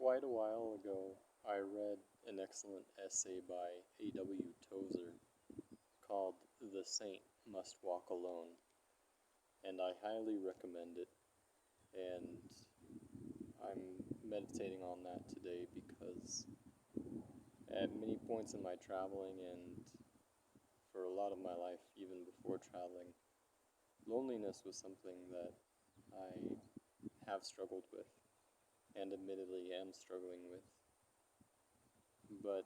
Quite a while ago, I read an excellent essay by Tozer called "The Saint Must Walk Alone," and I highly recommend it, and I'm meditating on that today because at many points in my traveling and for a lot of my life, even before traveling, loneliness was something that I have struggled with, and admittedly am struggling with. But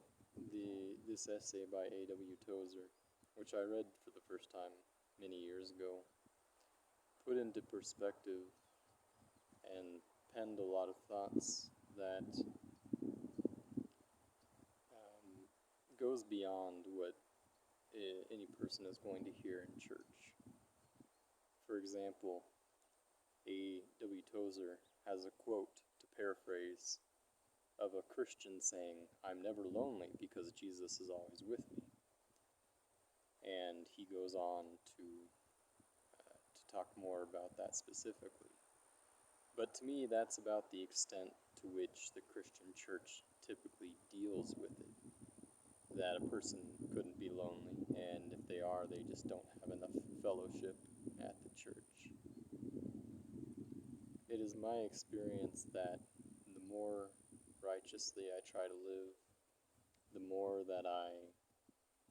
this essay by A.W. Tozer, which I read for the first time many years ago, put into perspective and penned a lot of thoughts that goes beyond what any person is going to hear in church. For example, A.W. Tozer has a quote, to paraphrase, of a Christian saying, "I'm never lonely because Jesus is always with me." And he goes on to talk more about that specifically. But to me, that's about the extent to which the Christian church typically deals with it. That a person couldn't be lonely, and if they are, they just don't have enough fellowship at the church. It is my experience that the more righteously I try to live, the more that I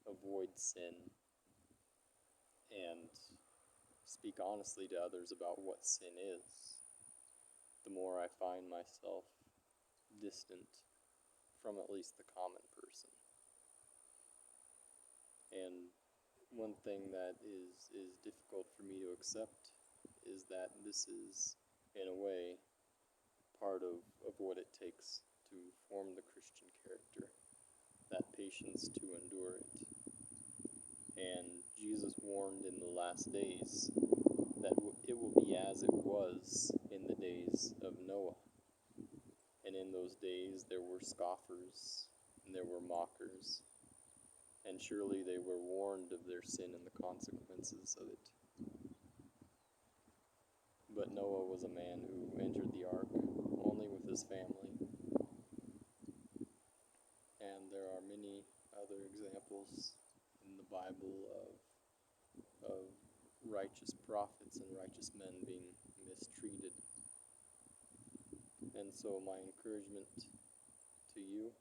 avoid sin and speak honestly to others about what sin is, the more I find myself distant from at least the common person. And one thing that is difficult for me to accept is that this is, in a way, part of what it takes to form the Christian character, that patience to endure it. And Jesus warned in the last days that it will be as it was in the days of Noah. And in those days there were scoffers and there were mockers, and surely they were warned of their sin and the consequences of it. But Noah was a man who entered the ark only with his family. And there are many other examples in the Bible of righteous prophets and righteous men being mistreated. And so my encouragement to you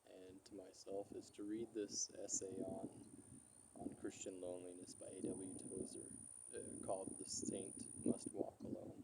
and to myself is to read this essay on Christian loneliness by A.W. Tozer, called "The Saint Must Walk Alone."